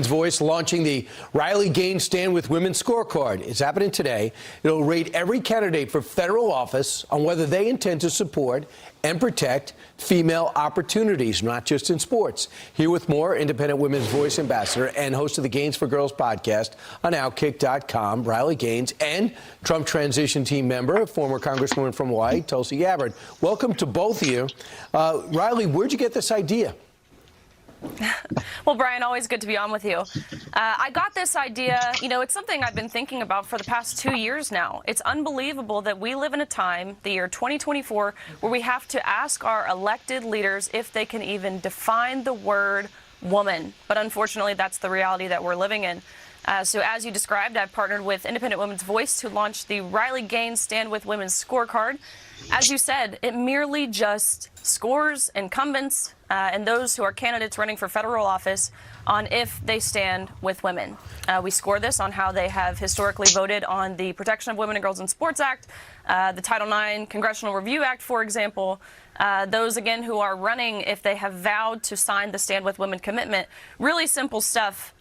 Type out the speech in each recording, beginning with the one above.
Voice launching the Riley Gaines Stand with Women scorecard. It's happening today. It'll rate every candidate for federal office on whether they intend to support and protect female opportunities, not just in sports. Here with more, Independent Women's Voice ambassador and host of the Gaines for Girls podcast on Outkick.com, Riley Gaines, and Trump transition team member, former Congresswoman from Hawaii, Tulsi Gabbard. Welcome to both of you. Riley, where'd you get this idea? Well, Brian, always good to be on with you. I got this idea, it's something I've been thinking about for the past 2 years now. It's unbelievable that we live in a time, the year 2024, where we have to ask our elected leaders if they can even define the word woman. But unfortunately, that's the reality that we're living in. So as you described, I've partnered with Independent Women's Voice to launch the Riley Gaines Stand with Women scorecard. As you said, it merely just scores incumbents and those who are candidates running for federal office on if they stand with women. We score this on how they have historically voted on the Protection of Women and Girls in Sports Act, the Title IX Congressional Review Act, for example. Those, again, who are running if they have vowed to sign the Stand With Women commitment. Really simple stuff,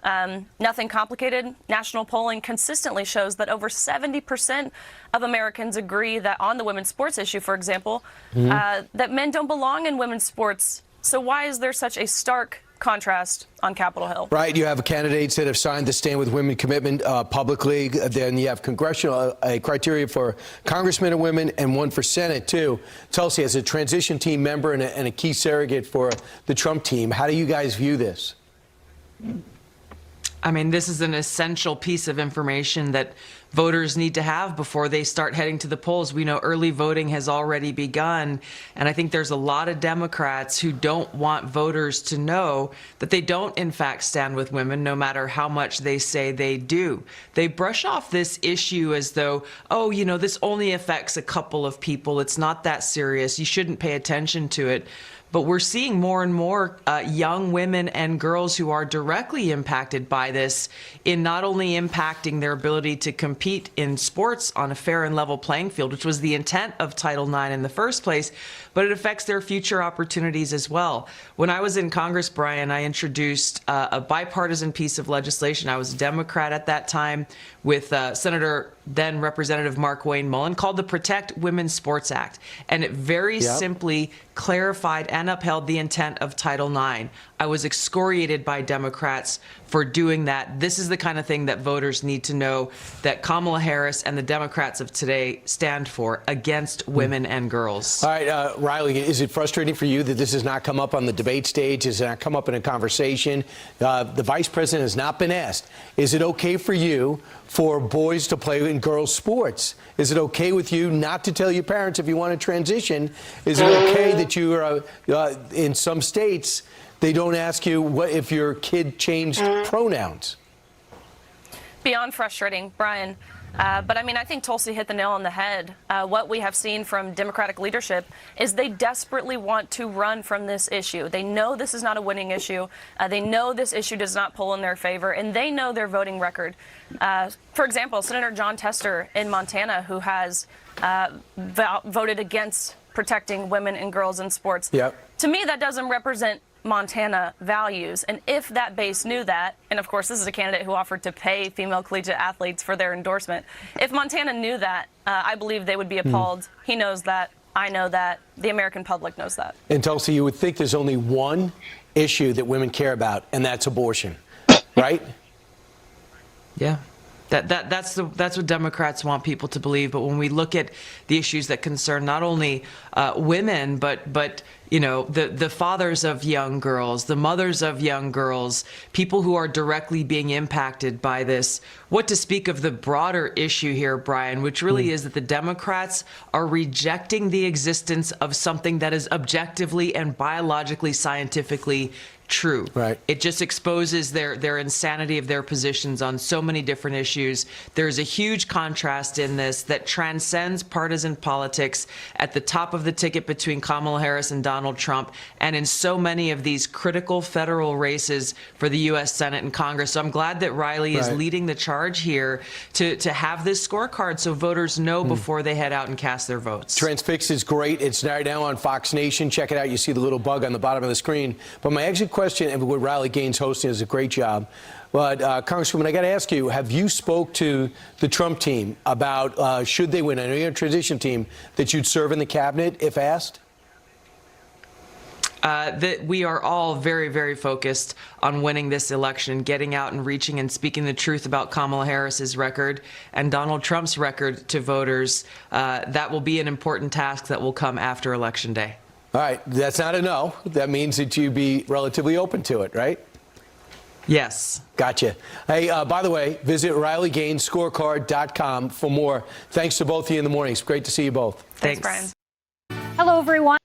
nothing complicated. National polling consistently shows that over 70% of Americans agree that on the women's sports issue, for example, that men don't belong in women's sports. So why is there such a stark contrast on Capitol Hill? Right. You have candidates that have signed the Stand With Women commitment publicly. Then you have congressional criteria for congressmen and women and one for Senate, too. Tulsi, as a transition team member and a key surrogate for the Trump team, how do you guys view this? I mean, this is an essential piece of information that voters need to have before they start heading to the polls. We know early voting has already begun, and I think there's a lot of Democrats who don't want voters to know that they don't, in fact, stand with women, no matter how much they say they do. They brush off this issue as though, oh, this only affects a couple of people. It's not that serious. You shouldn't pay attention to it. But we're seeing more and more young women and girls who are directly impacted by this in not only impacting their ability to compete in sports on a fair and level playing field, which was the intent of Title IX in the first place, but it affects their future opportunities as well. When I was in Congress, Brian, I introduced a bipartisan piece of legislation. I was a Democrat at that time with Senator then Representative Mark Wayne Mullen, called the Protect Women's Sports Act. And it very simply clarified and upheld the intent of Title IX. I was excoriated by Democrats for doing that. This is the kind of thing that voters need to know that Kamala Harris and the Democrats of today stand for, against women and girls. All right, Riley, is it frustrating for you that this has not come up on the debate stage, has not come up in a conversation? The vice president has not been asked. Is it okay for you for boys to play in girls' sports? Is it okay with you not to tell your parents if you want to transition? Is it okay that you are, in some states, they don't ask you what if your kid changed pronouns? Beyond frustrating, Brian. But I think Tulsi hit the nail on the head. What we have seen from Democratic leadership is they desperately want to run from this issue. They know this is not a winning issue. They know this issue does not pull in their favor, and they know their voting record. For example, Senator Jon Tester in Montana, who has voted against protecting women and girls in sports. To me, that doesn't represent Montana values. And if that base knew that, and of course this is a candidate who offered to pay female collegiate athletes for their endorsement, if Montana knew that, I believe they would be appalled. He knows that. I know that. The American public knows that. And Tulsi, you would think there's only one issue that women care about, and that's abortion, right? Yeah. That's what Democrats want people to believe. But when we look at the issues that concern not only women, but the fathers of young girls, the mothers of young girls, people who are directly being impacted by this, what to speak of the broader issue here, Brian, which really is that the Democrats are rejecting the existence of something that is objectively and biologically, scientifically true. Right. It just exposes their insanity of their positions on so many different issues. There's a huge contrast in this that transcends partisan politics at the top of the ticket between Kamala Harris and Donald Trump, and in so many of these critical federal races for the U.S. Senate and Congress. So I'm glad that Riley is leading the charge here to have this scorecard so voters know before they head out and cast their votes. Transfix is great. It's right now on Fox Nation. Check it out. You see the little bug on the bottom of the screen. But my exit question, and with Riley Gaines hosting, does a great job. But, Congresswoman, I got to ask you, have you spoke to the Trump team about, should they win, I know you're a transition team, that you'd serve in the cabinet if asked? That we are all very, very focused on winning this election, getting out and reaching and speaking the truth about Kamala Harris's record and Donald Trump's record to voters. That will be an important task that will come after Election Day. All right. That's not a no. That means that you'd be relatively open to it, right? Yes. Gotcha. Hey, by the way, visit RileyGainesScorecard.com for more. Thanks to both of you in the morning. It's great to see you both. Thanks, Brian. Hello, everyone.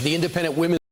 The Independent Women's